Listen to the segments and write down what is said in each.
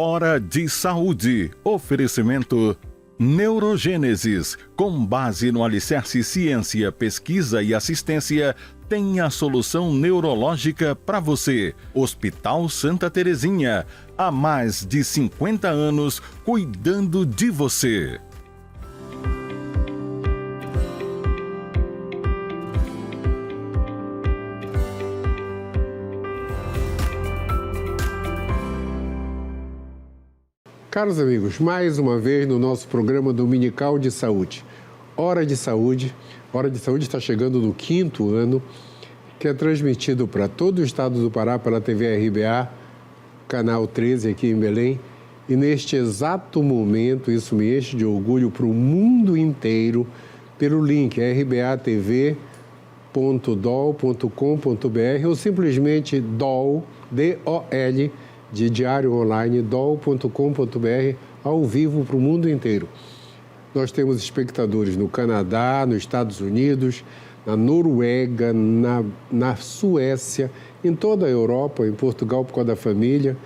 Hora de Saúde. Oferecimento Neurogênesis. Com base no alicerce ciência, pesquisa e assistência, tem a solução neurológica para você. Hospital Santa Terezinha. Há mais de 50 anos cuidando de você. Caros amigos, mais uma vez no nosso programa dominical de saúde. Hora de Saúde. Hora de Saúde está chegando no 5º ano, que é transmitido para todo o estado do Pará pela TV RBA, canal 13 aqui em Belém. E neste exato momento, isso me enche de orgulho para o mundo inteiro, pelo link rbadol.com.br ou simplesmente DOL, D-O-L, de Diário Online, dol.com.br, ao vivo para o mundo inteiro. Nós temos espectadores no Canadá, nos Estados Unidos, na Noruega, na Suécia, em toda a Europa, em Portugal por causa da família,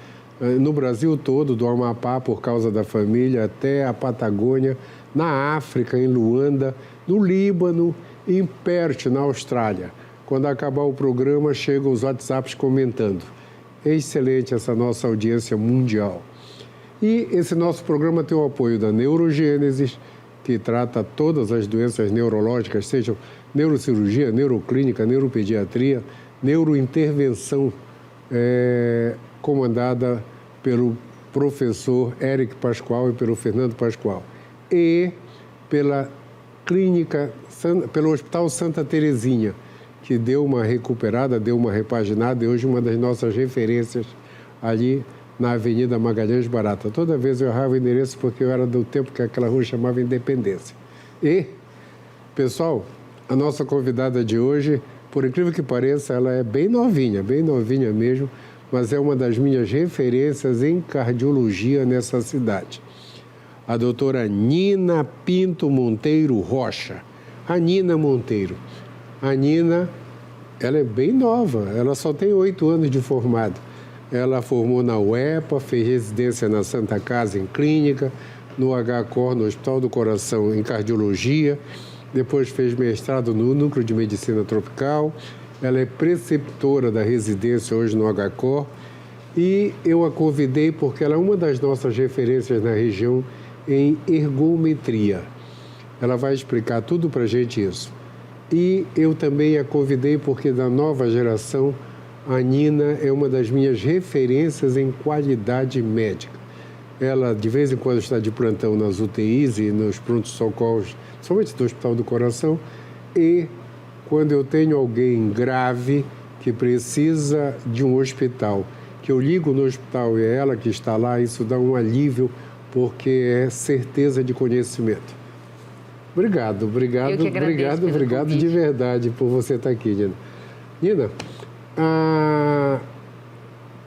no Brasil todo, do Amapá por causa da família, até a Patagônia, na África, em Luanda, no Líbano, em Perth, na Austrália. Quando acabar o programa, chegam os WhatsApps comentando. É excelente essa nossa audiência mundial. E esse nosso programa tem o apoio da Neurogênesis, que trata todas as doenças neurológicas, sejam neurocirurgia, neuroclínica, neuropediatria, neurointervenção, comandada pelo professor Eric Pascoal e pelo Fernando Pascoal. E pelo Hospital Santa Terezinha, que deu uma recuperada, deu uma repaginada, e hoje uma das nossas referências ali na Avenida Magalhães Barata. Toda vez eu errava o endereço porque eu era do tempo que aquela rua chamava Independência. E, pessoal, a nossa convidada de hoje, por incrível que pareça, ela é bem novinha mesmo, mas é uma das minhas referências em cardiologia nessa cidade. A doutora Nina Pinto Monteiro Rocha. A Nina Monteiro. A Nina, ela é bem nova, ela só tem 8 anos de formada. Ela formou na UEPA, fez residência na Santa Casa em Clínica, no HCOR, no Hospital do Coração, em Cardiologia, depois fez mestrado no Núcleo de Medicina Tropical. Ela é preceptora da residência hoje no HCOR e eu a convidei porque ela é uma das nossas referências na região em ergometria. Ela vai explicar tudo para a gente isso. E eu também a convidei porque da nova geração, a Nina é uma das minhas referências em qualidade médica. Ela, de vez em quando, está de plantão nas UTIs e nos prontos-socorros, somente do Hospital do Coração. E quando eu tenho alguém grave que precisa de um hospital, que eu ligo no hospital e é ela que está lá, isso dá um alívio, porque é certeza de conhecimento. Obrigado de verdade por você estar aqui, Nina. Nina,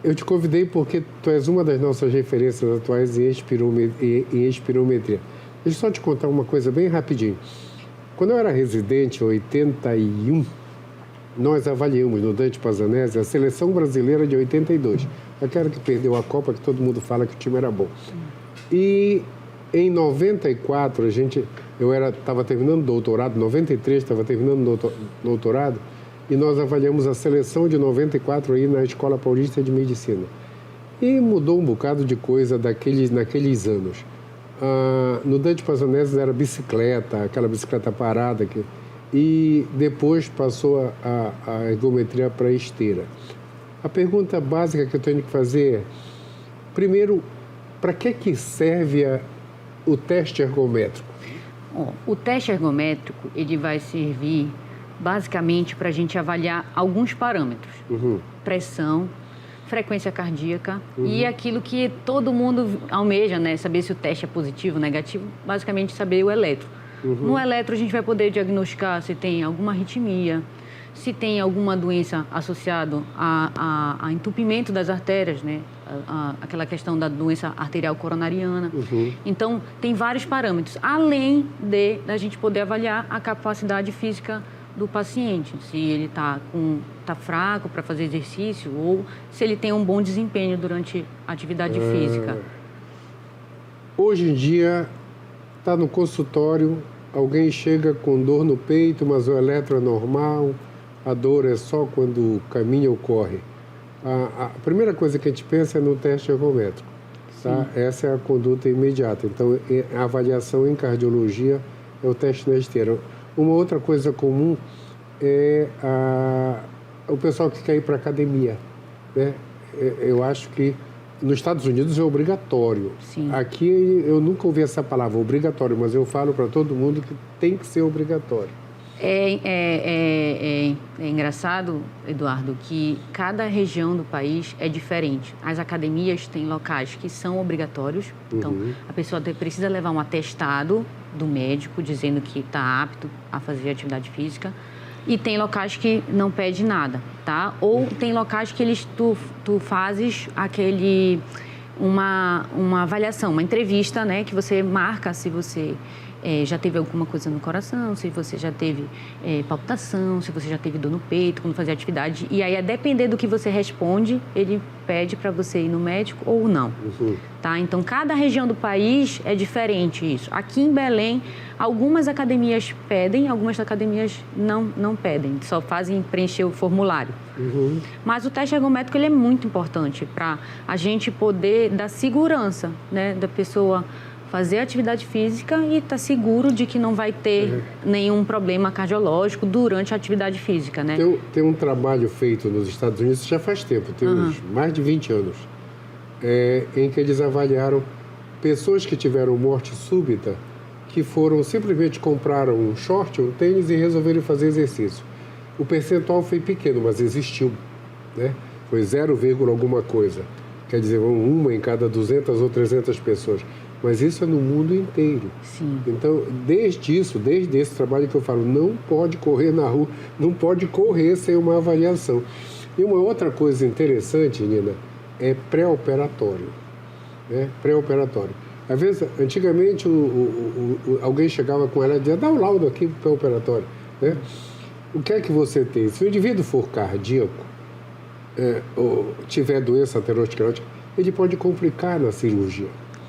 eu te convidei porque tu és uma das nossas referências atuais em espirometria. Deixa eu só te contar uma coisa bem rapidinho. Quando eu era residente, em 81, nós avaliamos no Dante Pazanese a seleção brasileira de 82. Aquela que perdeu a Copa, que todo mundo fala que o time era bom. E em 94, eu estava terminando o doutorado, em 93 estava terminando o doutorado, e nós avaliamos a seleção de 94 aí na Escola Paulista de Medicina. E mudou um bocado de coisa naqueles anos. No Dante Pazanese era bicicleta, aquela bicicleta parada, e depois passou a ergometria para esteira. A pergunta básica que eu tenho que fazer é, primeiro, para que serve o teste ergométrico? O teste ergométrico, ele vai servir basicamente para a gente avaliar alguns parâmetros. Pressão, frequência cardíaca e aquilo que todo mundo almeja, né? Saber se o teste é positivo ou negativo, basicamente saber o eletro. No eletro a gente vai poder diagnosticar se tem alguma arritmia, se tem alguma doença associada a entupimento das artérias, né? Aquela questão da doença arterial coronariana. Então, tem vários parâmetros, além da gente poder avaliar a capacidade física do paciente, se ele está fraco para fazer exercício ou se ele tem um bom desempenho durante a atividade física. Hoje em dia, está no consultório, alguém chega com dor no peito, mas o eletro é normal, a dor é só quando caminha ou corre. A primeira coisa que a gente pensa é no teste ergométrico. Tá? Essa é a conduta imediata. Então, a avaliação em cardiologia é o teste na esteira. Uma outra coisa comum é o pessoal que quer ir para a academia, né? Eu acho que nos Estados Unidos é obrigatório. Sim. Aqui eu nunca ouvi essa palavra, obrigatório, mas eu falo para todo mundo que tem que ser obrigatório. É engraçado, Eduardo, que cada região do país é diferente. As academias têm locais que são obrigatórios, então a pessoa precisa levar um atestado do médico dizendo que está apto a fazer atividade física. E tem locais que não pede nada, tá? Ou tem locais que tu fazes uma avaliação, uma entrevista, né? Que você marca se você já teve alguma coisa no coração, se você já teve palpitação, se você já teve dor no peito quando fazia atividade. E aí, a depender do que você responde, ele pede para você ir no médico ou não. Tá? Então, cada região do país é diferente isso. Aqui em Belém, algumas academias pedem, algumas academias não pedem, só fazem preencher o formulário. Mas o teste ergométrico ele é muito importante para a gente poder dar segurança, né, da pessoa fazer atividade física e estar seguro de que não vai ter nenhum problema cardiológico durante a atividade física, né? Tem um trabalho feito nos Estados Unidos já faz tempo, tem uns mais de 20 anos, em que eles avaliaram pessoas que tiveram morte súbita, que simplesmente compraram um short, um tênis e resolveram fazer exercício. O percentual foi pequeno, mas existiu, né? Foi 0, alguma coisa. Quer dizer, uma em cada 200 ou 300 pessoas. Mas isso é no mundo inteiro. Sim. Então, desde esse trabalho que eu falo, não pode correr na rua, não pode correr sem uma avaliação. E uma outra coisa interessante, Nina, é pré-operatório. Né? Pré-operatório. Às vezes, antigamente, alguém chegava com ela e dizia, dá um laudo aqui pré-operatório. Né? O que é que você tem? Se o indivíduo for cardíaco, ou tiver doença aterosclerótica, ele pode complicar na cirurgia.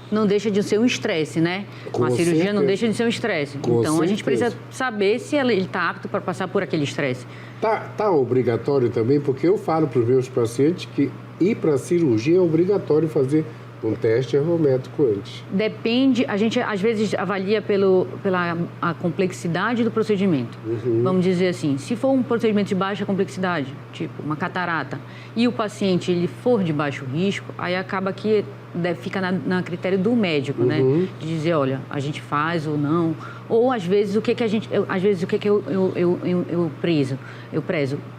Não deixa de ser um estresse, né? Uma cirurgia não deixa de ser um estresse. Então, a gente precisa saber se ele está apto para passar por aquele estresse. Tá obrigatório também, porque eu falo para os meus pacientes que ir para a cirurgia é obrigatório fazer um teste ergométrico antes. Depende, a gente às vezes avalia pela a complexidade do procedimento. Vamos dizer assim, se for um procedimento de baixa complexidade, tipo uma catarata, e o paciente ele for de baixo risco, aí acaba que fica na critério do médico, né? De dizer, olha, a gente faz ou não. Ou às vezes o que eu prezo.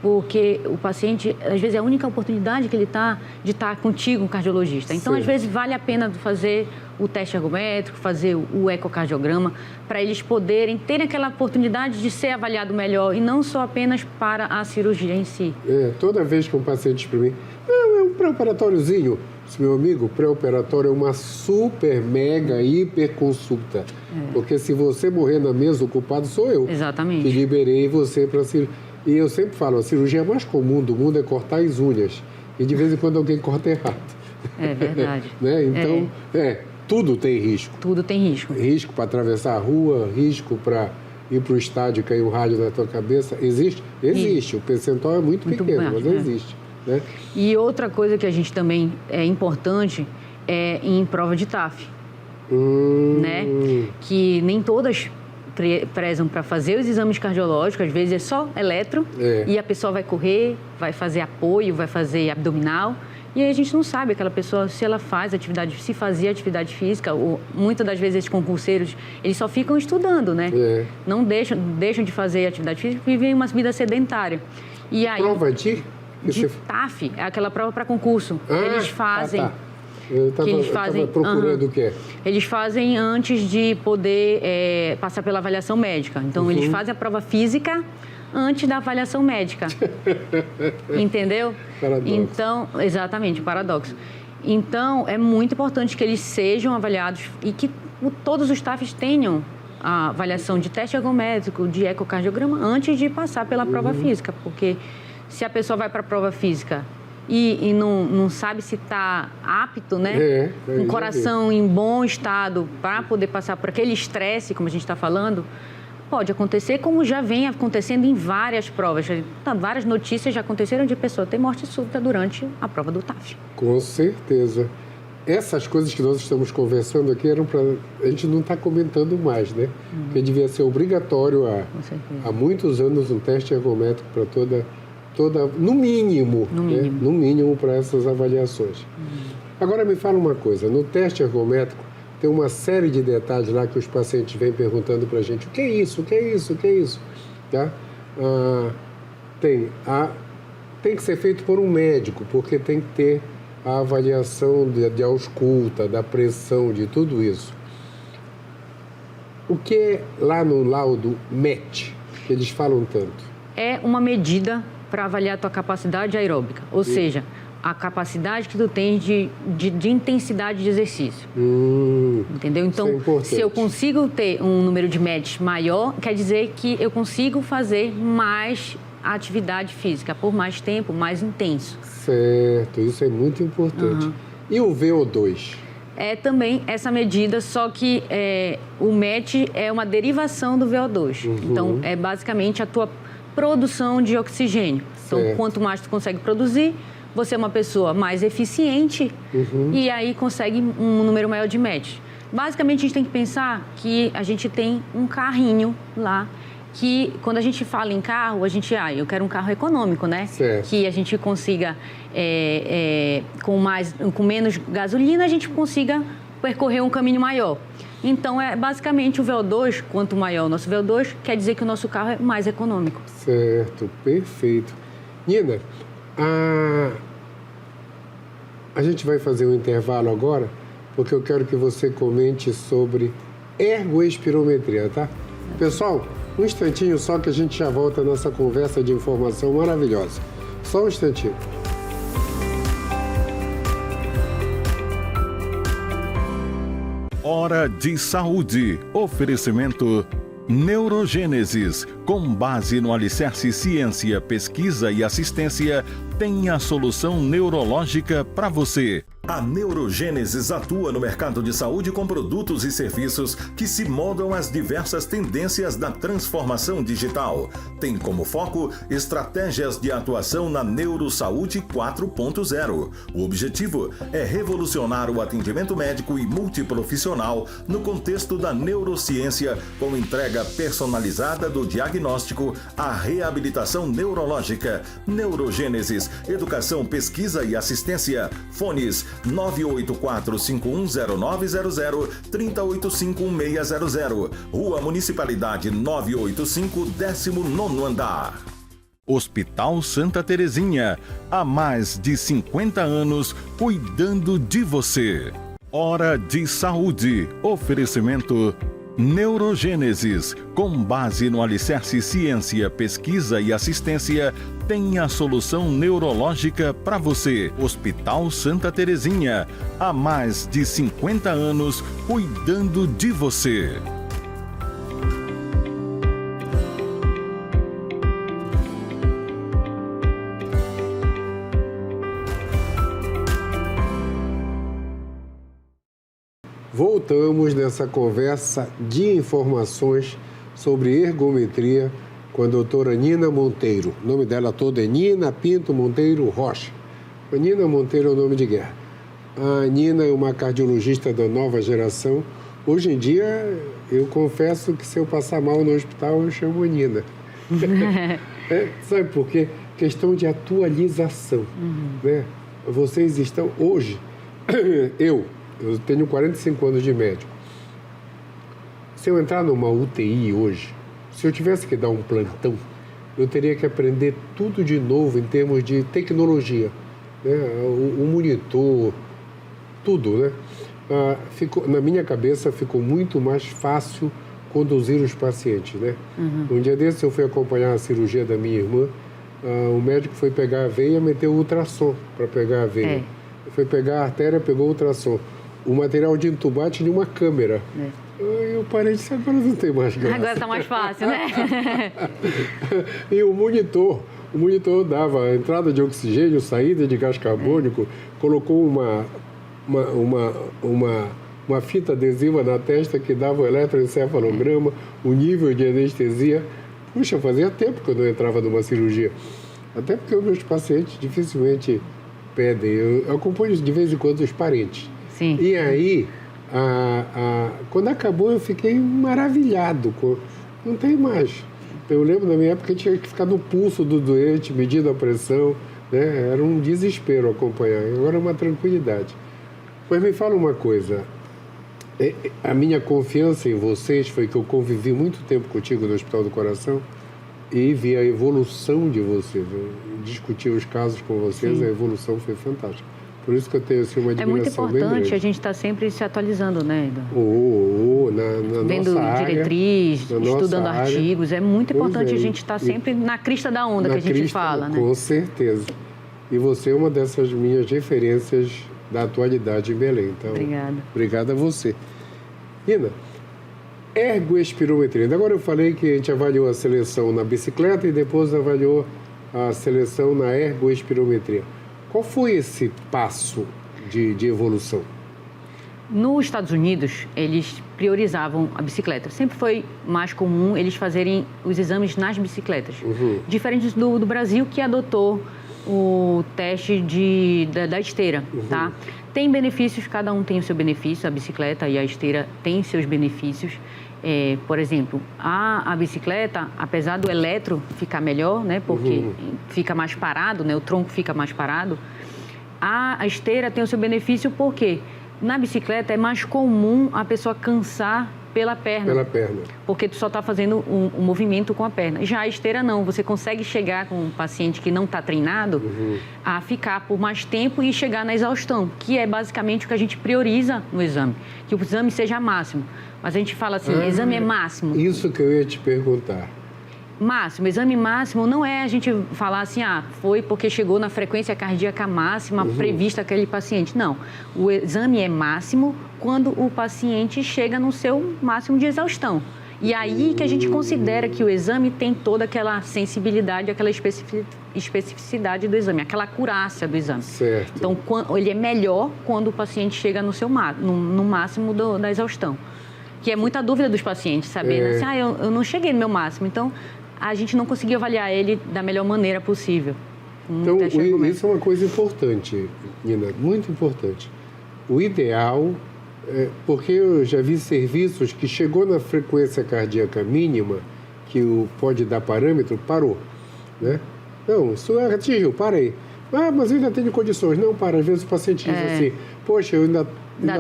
Porque o paciente, às vezes é a única oportunidade que ele está de estar contigo, um cardiologista. Então, às vezes vale a pena fazer o teste ergométrico, fazer o ecocardiograma, para eles poderem ter aquela oportunidade de ser avaliado melhor e não só apenas para a cirurgia em si. Toda vez que um paciente diz para mim, não, é um pré-operatóriozinho. Meu amigo, pré-operatório é uma super, mega, hiper consulta. Porque se você morrer na mesa, o culpado sou eu. Exatamente. Que liberei você para a cirurgia. E eu sempre falo, a cirurgia mais comum do mundo é cortar as unhas. E de vez em quando alguém corta errado. É verdade. Né? Então, tudo tem risco. Tudo tem risco. Risco para atravessar a rua, risco para ir para o estádio e cair um rádio na tua cabeça. Existe? Existe. O percentual é muito pequeno, mas existe. Né? E outra coisa que a gente também é importante é em prova de TAF, né? Que nem todas prezam para fazer os exames cardiológicos, às vezes é só eletro, e a pessoa vai correr, vai fazer apoio, vai fazer abdominal, e aí a gente não sabe aquela pessoa se ela se fazia atividade física, ou muitas das vezes esses concurseiros, eles só ficam estudando, né? Não deixam de fazer atividade física e vivem uma vida sedentária. E aí, prova de TAF, é aquela prova para concurso. Eles fazem. Eu estava procurando o quê? Eles fazem antes de poder passar pela avaliação médica. Então, eles fazem a prova física antes da avaliação médica. Entendeu? Paradoxo. Então, exatamente, paradoxo. Então, é muito importante que eles sejam avaliados e que todos os TAFs tenham a avaliação de teste ergométrico, de ecocardiograma, antes de passar pela prova física, porque se a pessoa vai para a prova física e não sabe se está apto, né? Um coração em bom estado para poder passar por aquele estresse, como a gente está falando, pode acontecer, como já vem acontecendo em várias provas. Várias notícias já aconteceram de pessoa ter morte súbita durante a prova do TAF. Com certeza. Essas coisas que nós estamos conversando aqui eram para... A gente não está comentando mais, né? Porque devia ser obrigatório há muitos anos um teste ergométrico para toda... No mínimo. No mínimo para essas avaliações. Agora me fala uma coisa. No teste ergométrico tem uma série de detalhes lá que os pacientes vêm perguntando para a gente. O que é isso? O que é isso? O que é isso? Tá? Tem que ser feito por um médico, porque tem que ter a avaliação de ausculta, da pressão, de tudo isso. O que é lá no laudo MET, que eles falam tanto? É uma medida para avaliar a tua capacidade aeróbica, ou seja, a capacidade que tu tens de intensidade de exercício. Entendeu? Então, se eu consigo ter um número de MET maior, quer dizer que eu consigo fazer mais atividade física, por mais tempo, mais intenso. Certo, isso é muito importante. E o VO2? É também essa medida, só que o MET é uma derivação do VO2. Então, é basicamente a tua produção de oxigênio. Então, quanto mais tu consegue produzir, você é uma pessoa mais eficiente e aí consegue um número maior de MET. Basicamente, a gente tem que pensar que a gente tem um carrinho lá, que quando a gente fala em carro, a gente, eu quero um carro econômico, né? Certo. Que a gente consiga, com menos gasolina, a gente consiga percorrer um caminho maior. Então, basicamente o VO2, quanto maior o nosso VO2, quer dizer que o nosso carro é mais econômico. Certo, perfeito. Nina, a gente vai fazer um intervalo agora, porque eu quero que você comente sobre ergoespirometria, tá? Pessoal, um instantinho só que a gente já volta nessa conversa de informação maravilhosa. Só um instantinho. Hora de Saúde. Oferecimento Neurogênesis. Com base no alicerce ciência, pesquisa e assistência, tem a solução neurológica para você. A Neurogênesis atua no mercado de saúde com produtos e serviços que se moldam às diversas tendências da transformação digital. Tem como foco estratégias de atuação na Neurosaúde 4.0. O objetivo é revolucionar o atendimento médico e multiprofissional no contexto da neurociência, com entrega personalizada do diagnóstico à reabilitação neurológica. Neurogênesis, educação, pesquisa e assistência. Fones 984-510900, 3085-1600. Rua Municipalidade 985, 19º andar. Hospital Santa Terezinha. Há mais de 50 anos cuidando de você. Hora de Saúde. Oferecimento Neurogênesis. Com base no alicerce ciência, pesquisa e assistência, tem a solução neurológica para você. Hospital Santa Terezinha. Há mais de 50 anos cuidando de você. Voltamos nessa conversa de informações sobre ergometria com a doutora Nina Monteiro. O nome dela todo é Nina Pinto Monteiro Rocha. A Nina Monteiro é o nome de guerra. A Nina é uma cardiologista da nova geração. Hoje em dia, eu confesso que se eu passar mal no hospital, eu chamo a Nina. Sabe por quê? Questão de atualização. Né? Vocês estão hoje... Eu tenho 45 anos de médico. Se eu entrar numa UTI hoje, se eu tivesse que dar um plantão, eu teria que aprender tudo de novo em termos de tecnologia, né? O monitor, tudo, né? Na minha cabeça ficou muito mais fácil conduzir os pacientes, né? Um dia desse eu fui acompanhar a cirurgia da minha irmã, o médico foi pegar a veia e meteu o ultrassom para pegar a veia. Foi pegar a artéria, pegou o ultrassom. O material de entubar tinha uma câmera. eu parei de dizer, agora não tem mais graça. Agora está mais fácil, né? E o monitor dava a entrada de oxigênio, saída de gás carbônico, colocou uma fita adesiva na testa que dava o eletroencefalograma, o nível de anestesia. Puxa, fazia tempo que eu não entrava numa cirurgia. Até porque os meus pacientes dificilmente pedem. Eu acompanho de vez em quando os parentes. Sim. E aí, quando acabou, eu fiquei maravilhado. Não tem mais. Eu lembro, na minha época, eu tinha que ficar no pulso do doente, medindo a pressão. Né? Era um desespero acompanhar. Agora é uma tranquilidade. Mas me fala uma coisa. A minha confiança em vocês foi que eu convivi muito tempo contigo no Hospital do Coração e vi a evolução de vocês. Eu discuti os casos com vocês, Sim. A evolução foi fantástica. Por isso que eu tenho assim, uma admiração É muito bem importante grande. a gente estar sempre se atualizando, né, Edu? Na Vendo nossa área, diretriz, na nossa estudando área. artigos. É muito Pois importante é, a gente estar sempre na crista da onda, que a gente fala, né? Com certeza. E você é uma dessas minhas referências da atualidade em Belém. Então, Obrigada. Obrigado a você. Nina, ergoespirometria. Agora eu falei que a gente avaliou a seleção na bicicleta e depois avaliou a seleção na ergoespirometria. Qual foi esse passo de evolução? Nos Estados Unidos, eles priorizavam a bicicleta. Sempre foi mais comum eles fazerem os exames nas bicicletas. Diferente do Brasil, que adotou o teste da esteira, tá? Tem benefícios, cada um tem o seu benefício, a bicicleta e a esteira têm seus benefícios. Por exemplo, a bicicleta, apesar do eletro ficar melhor, né? Porque fica mais parado, né? O tronco fica mais parado. A esteira tem o seu benefício porque na bicicleta é mais comum a pessoa cansar pela perna. Pela perna. Porque tu só está fazendo um movimento com a perna. Já a esteira não, você consegue chegar com um paciente que não está treinado a ficar por mais tempo e chegar na exaustão, que é basicamente o que a gente prioriza no exame, que o exame seja máximo. Mas a gente fala assim, exame é máximo. Isso que eu ia te perguntar. Máximo, exame máximo não é a gente falar assim, foi porque chegou na frequência cardíaca máxima prevista aquele paciente. Não, o exame é máximo quando o paciente chega no seu máximo de exaustão. E aí que a gente considera que o exame tem toda aquela sensibilidade, aquela especificidade do exame, aquela acurácia do exame. Certo. Então, ele é melhor quando o paciente chega no seu no máximo da exaustão. Que é muita dúvida dos pacientes, sabendo assim, eu não cheguei no meu máximo, então a gente não conseguiu avaliar ele da melhor maneira possível. Então, isso é uma coisa importante, Nina, muito importante. O ideal, porque eu já vi serviços que chegou na frequência cardíaca mínima, que pode dar parâmetro, parou, né? Não, isso atingiu, para aí. Mas eu ainda tenho condições. Não, para. Às vezes o paciente diz assim, poxa, eu ainda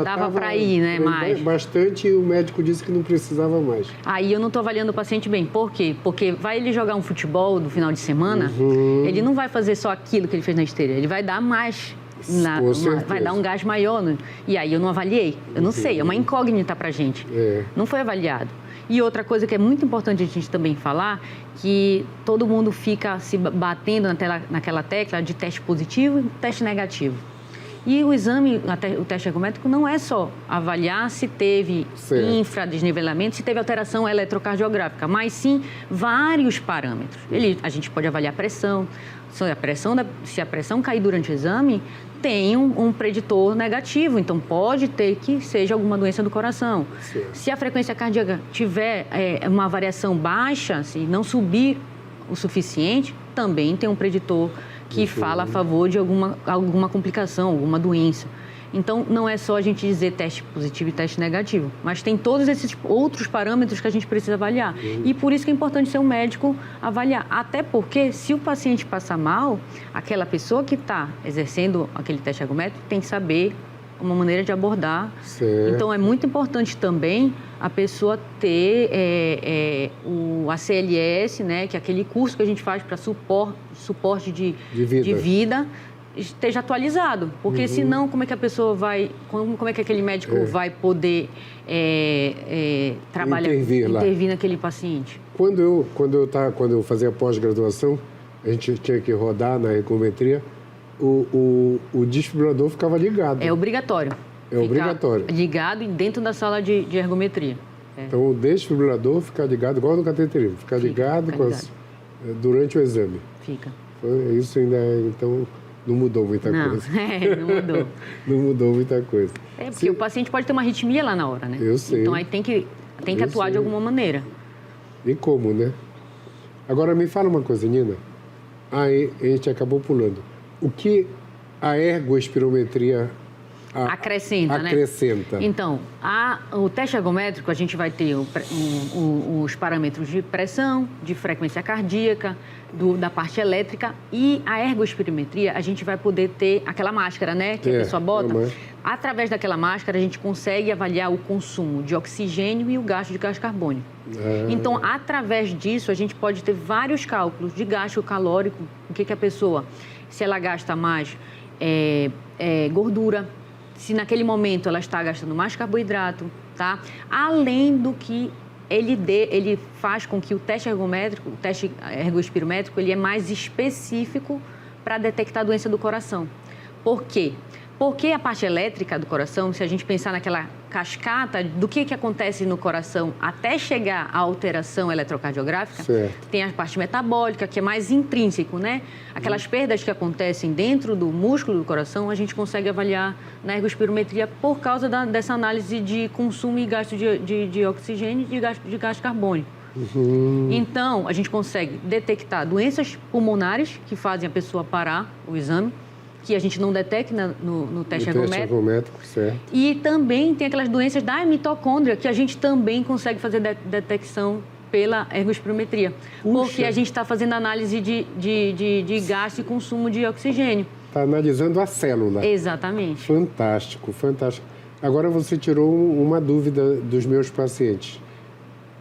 dava para ir, né, mais. Bastante, e o médico disse que não precisava mais. Aí eu não estou avaliando o paciente bem. Por quê? Porque vai ele jogar um futebol no final de semana, ele não vai fazer só aquilo que ele fez na esteira, ele vai dar mais, vai dar um gás maior. Né? E aí eu não avaliei, eu não sei, é uma incógnita para a gente. Não foi avaliado. E outra coisa que é muito importante a gente também falar, que todo mundo fica se batendo naquela tecla de teste positivo e teste negativo. E o exame, o teste ergométrico, não é só avaliar se teve infradesnivelamento, se teve alteração eletrocardiográfica, mas sim vários parâmetros. A gente pode avaliar a pressão. Se a pressão cair durante o exame, tem um preditor negativo, então pode ter que seja alguma doença do coração. Se a frequência cardíaca tiver uma variação baixa, se não subir o suficiente, também tem um preditor que fala a favor de alguma complicação, alguma doença. Então, não é só a gente dizer teste positivo e teste negativo, mas tem todos esses outros parâmetros que a gente precisa avaliar. E por isso que é importante ser um médico avaliar. Até porque, se o paciente passar mal, aquela pessoa que está exercendo aquele teste ergométrico tem que saber uma maneira de abordar. Então, é muito importante também a pessoa ter o ACLS, né, que é aquele curso que a gente faz para suporte de vida, esteja atualizado. Porque senão, como é que a pessoa vai... Como é que aquele médico vai poder trabalhar, intervir naquele paciente? Quando eu fazia pós-graduação, a gente tinha que rodar na ergometria, o desfibrilador ficava ligado. É obrigatório. É obrigatório. Ligado e dentro da sala de ergometria. Então, o desfibrilador fica ligado, igual no cateterismo, fica ligado durante o exame. Fica. Isso ainda, então, não mudou muita coisa. Não mudou. Não mudou muita coisa. Porque o paciente pode ter uma arritmia lá na hora, né? Eu sei. Então, aí tem que atuar de alguma maneira. E como, né? Agora, me fala uma coisa, Nina. Aí, a gente acabou pulando. O que a ergoespirometria acrescenta, né? Então, o teste ergométrico, a gente vai ter os parâmetros de pressão, de frequência cardíaca, da parte elétrica, e a ergoespirometria, a gente vai poder ter aquela máscara, né? Que a pessoa bota. Através daquela máscara, a gente consegue avaliar o consumo de oxigênio e o gasto de gás carbônico. Então, através disso, a gente pode ter vários cálculos de gasto calórico, o que a pessoa, se ela gasta mais gordura, se naquele momento ela está gastando mais carboidrato, tá? Além do que ele faz com que o teste ergométrico, o teste ergoespirométrico, ele é mais específico para detectar a doença do coração. Por quê? Porque a parte elétrica do coração, se a gente pensar naquela cascata do que acontece no coração até chegar à alteração eletrocardiográfica, tem a parte metabólica, que é mais intrínseco, né? Aquelas perdas que acontecem dentro do músculo do coração, a gente consegue avaliar na ergoespirometria por causa dessa análise de consumo e gasto de oxigênio e de gás carbônico. Então, a gente consegue detectar doenças pulmonares que fazem a pessoa parar o exame, que a gente não detecta no teste ergométrico. Certo. E também tem aquelas doenças da mitocôndria, que a gente também consegue fazer detecção pela ergoespirometria. Porque a gente está fazendo análise de gasto e consumo de oxigênio. Está analisando a célula. Exatamente. Fantástico, fantástico. Agora você tirou uma dúvida dos meus pacientes.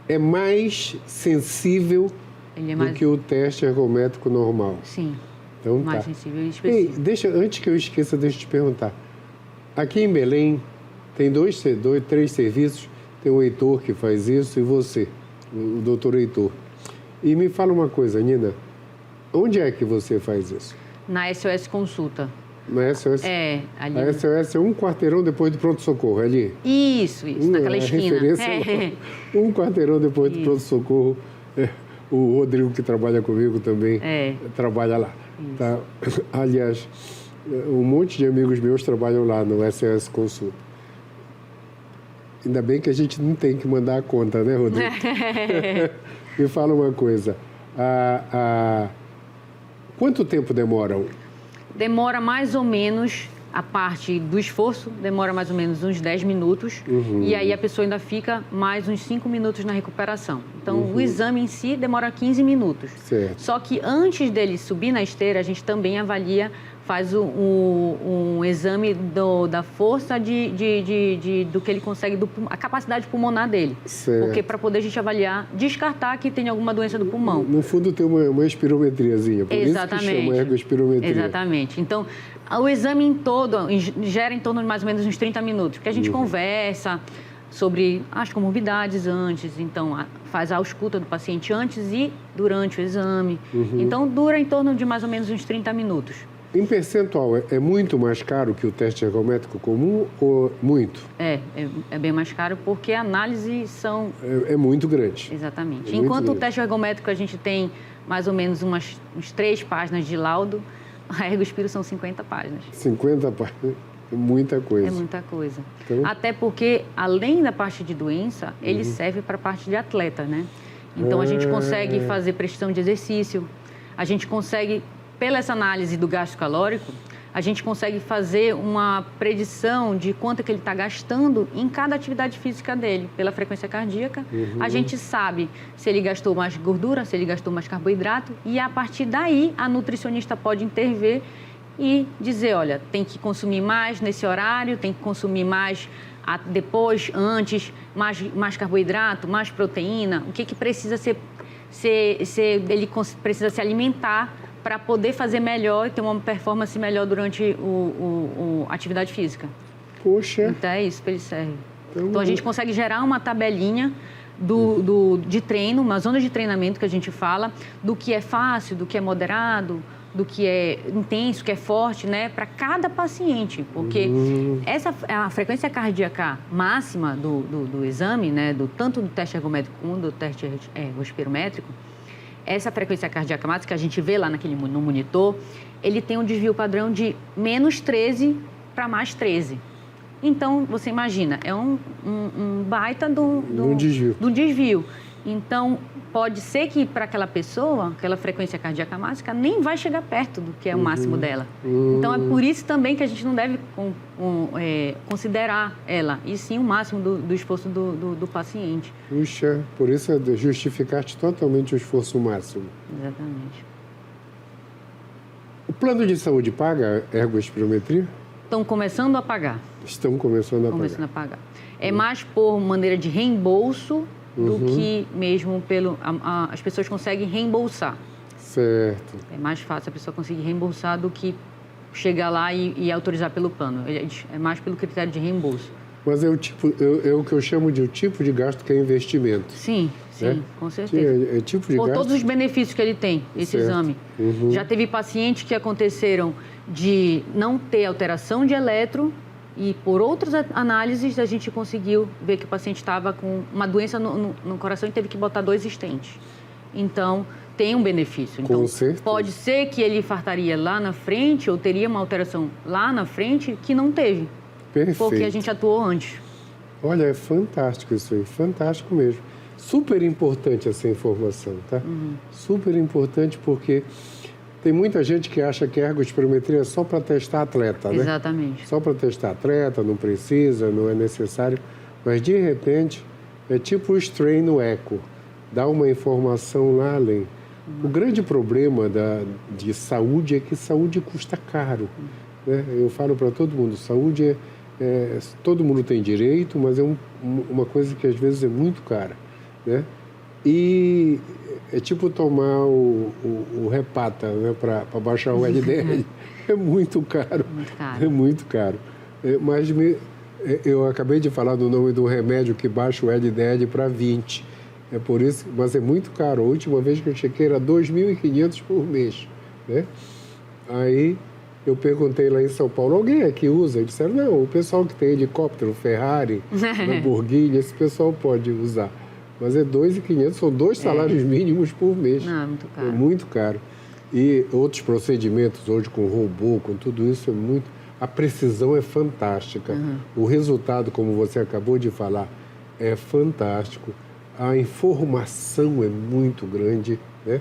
É mais sensível do que o teste ergométrico normal? Sim. Então, mais sensível e específico. Antes que eu esqueça, deixa eu te perguntar. Aqui em Belém, tem três serviços. Tem o Heitor que faz isso e você, o doutor Heitor. E me fala uma coisa, Nina. Onde é que você faz isso? Na SOS Consulta. Na SOS? Ali. A SOS é um quarteirão depois do pronto-socorro, ali? Isso, naquela esquina. Um quarteirão depois do pronto-socorro. O Rodrigo, que trabalha comigo também, trabalha lá. Tá? Aliás, um monte de amigos meus trabalham lá no SOS Consulta. Ainda bem que a gente não tem que mandar a conta, né, Rodrigo? Me fala uma coisa. Quanto tempo demoram? Demora mais ou menos, a parte do esforço, demora mais ou menos uns 10 minutos. E aí a pessoa ainda fica mais uns 5 minutos na recuperação. Então, o exame em si demora 15 minutos. Certo. Só que antes dele subir na esteira, a gente também avalia, faz um exame da força do que ele consegue, a capacidade pulmonar dele. Certo. Porque para poder a gente avaliar, descartar que tem alguma doença do pulmão. No fundo tem uma espirometriazinha, por Exatamente. Isso que chama ergoespirometria. Exatamente. Então, o exame em todo gera em torno de mais ou menos uns 30 minutos, porque a gente conversa sobre as comorbidades antes, então faz a ausculta do paciente antes e durante o exame. Então, dura em torno de mais ou menos uns 30 minutos. Em percentual, é muito mais caro que o teste ergométrico comum ou muito? É bem mais caro porque a análise são... É muito grande. Exatamente. Enquanto o teste ergométrico a gente tem mais ou menos uns 3 páginas de laudo, a ergoespiro são 50 páginas. 50 páginas? É muita coisa. É muita coisa. Então... Até porque, além da parte de doença, ele serve para a parte de atleta, né? Então, a gente consegue fazer prestação de exercício, a gente consegue, pela essa análise do gasto calórico, a gente consegue fazer uma predição de quanto que ele está gastando em cada atividade física dele, pela frequência cardíaca. A gente sabe se ele gastou mais gordura, se ele gastou mais carboidrato, e a partir daí a nutricionista pode intervir e dizer, olha, tem que consumir mais nesse horário, tem que consumir mais depois, antes, mais carboidrato, mais proteína, o que precisa ele precisa se alimentar para poder fazer melhor e ter uma performance melhor durante a atividade física. Poxa! Então é isso que ele serve. Então a gente consegue gerar uma tabelinha de treino, uma zona de treinamento que a gente fala, do que é fácil, do que é moderado, do que é intenso, que é forte, né, para cada paciente, porque a frequência cardíaca máxima do exame, né, tanto do teste ergométrico como do teste ergospirométrico, essa frequência cardíaca máxima que a gente vê lá no monitor, ele tem um desvio padrão de menos 13 para mais 13. Então, você imagina, é um baita do desvio. Então, pode ser que para aquela pessoa, aquela frequência cardíaca máxima, nem vai chegar perto do que é o máximo dela. Então, é por isso também que a gente não deve considerar ela, e sim o máximo do esforço do paciente. Puxa, por isso é justificar-te totalmente o esforço máximo. Exatamente. O plano de saúde paga ergospirometria? Estão começando a pagar. Estão começando a pagar. É mais por maneira de reembolso do que mesmo as pessoas conseguem reembolsar. Certo. É mais fácil a pessoa conseguir reembolsar do que chegar lá e autorizar pelo plano. É mais pelo critério de reembolso. Mas é o que eu chamo de o tipo de gasto que é investimento. Sim, com certeza. É tipo de por gasto... todos os benefícios que ele tem, esse exame. Já teve pacientes que aconteceram de não ter alteração de eletro e por outras análises a gente conseguiu ver que o paciente estava com uma doença no coração e teve que botar 2 stents. Então, tem um benefício. Então, com certeza. Pode ser que ele infartaria lá na frente ou teria uma alteração lá na frente que não teve. Perfeito. Porque a gente atuou antes. Olha, é fantástico isso aí, fantástico mesmo. Super importante essa informação, tá? Super importante porque tem muita gente que acha que a ergospirometria é só para testar atleta, né? Exatamente. Só para testar atleta, não precisa, não é necessário. Mas, de repente, é tipo o strain no eco, dá uma informação lá além. O grande problema de saúde é que saúde custa caro, né? Eu falo para todo mundo, saúde todo mundo tem direito, mas é uma coisa que às vezes é muito cara, né? E é tipo tomar o Repata, né, para baixar o LDL. É muito caro. Muito caro. É muito caro. Mas eu acabei de falar do nome do remédio que baixa o LDL para 20. É por isso, mas é muito caro. A última vez que eu chequei era 2.500 por mês, né? Aí eu perguntei lá em São Paulo, alguém aqui usa? Eles disseram, não, o pessoal que tem helicóptero, Ferrari, Lamborghini, esse pessoal pode usar. Mas é 2.500, são 2 salários mínimos por mês. Não, é muito caro. É muito caro. E outros procedimentos hoje com robô, com tudo isso, é muito... A precisão é fantástica. O resultado, como você acabou de falar, é fantástico. A informação é muito grande, né?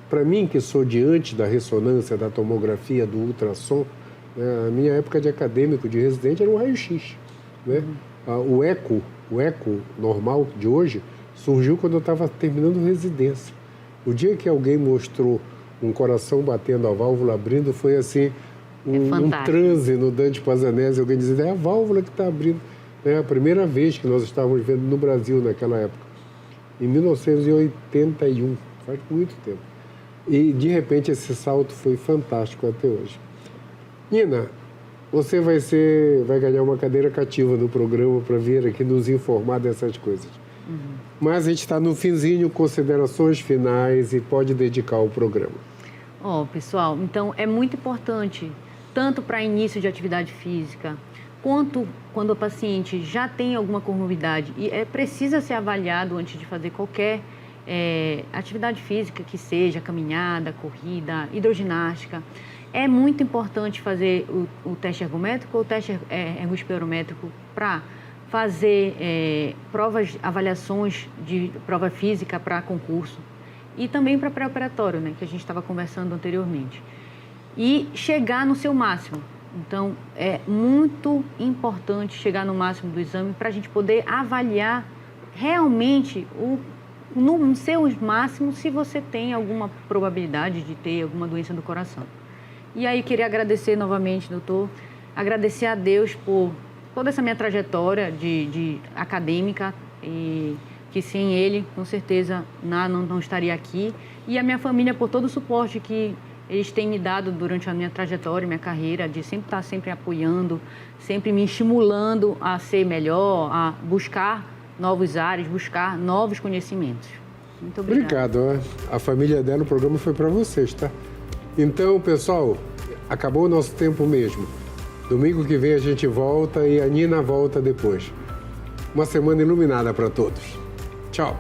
Para mim, que sou diante da ressonância, da tomografia, do ultrassom, né, a minha época de acadêmico, de residente, era um raio-x, né? O eco normal de hoje surgiu quando eu estava terminando residência. O dia que alguém mostrou um coração batendo, a válvula abrindo, foi assim, um transe no Dante Pazzanese, alguém dizendo, é a válvula que está abrindo. É a primeira vez que nós estávamos vendo no Brasil naquela época, em 1981, faz muito tempo. E, de repente, esse salto foi fantástico até hoje. Nina, você vai ganhar uma cadeira cativa no programa para vir aqui nos informar dessas coisas. Mas a gente está no finzinho, considerações finais e pode dedicar o programa. Pessoal, então é muito importante, tanto para início de atividade física, quanto quando o paciente já tem alguma comorbidade e precisa ser avaliado antes de fazer qualquer atividade física, que seja caminhada, corrida, hidroginástica. É muito importante fazer o teste ergométrico ou o teste ergospirométrico para fazer avaliações de prova física para concurso e também para pré-operatório, né, que a gente estava conversando anteriormente. E chegar no seu máximo. Então, é muito importante chegar no máximo do exame para a gente poder avaliar realmente no seu máximo se você tem alguma probabilidade de ter alguma doença do coração. E aí, queria agradecer novamente, doutor, agradecer a Deus por toda essa minha trajetória de acadêmica, e que sem ele, com certeza, não estaria aqui. E a minha família por todo o suporte que eles têm me dado durante a minha trajetória, minha carreira, de sempre estar sempre apoiando, sempre me estimulando a ser melhor, a buscar novos ares, buscar novos conhecimentos. Muito obrigada. Obrigado. A família dela, o programa foi para vocês, tá? Então, pessoal, acabou o nosso tempo mesmo. Domingo que vem a gente volta e a Nina volta depois. Uma semana iluminada para todos. Tchau.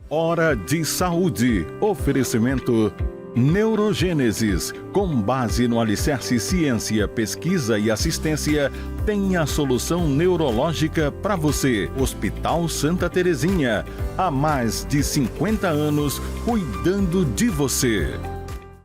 Hora de Saúde. Oferecimento Neurogênesis. Com base no alicerce ciência, pesquisa e assistência, tem a solução neurológica para você. Hospital Santa Terezinha. Há mais de 50 anos cuidando de você.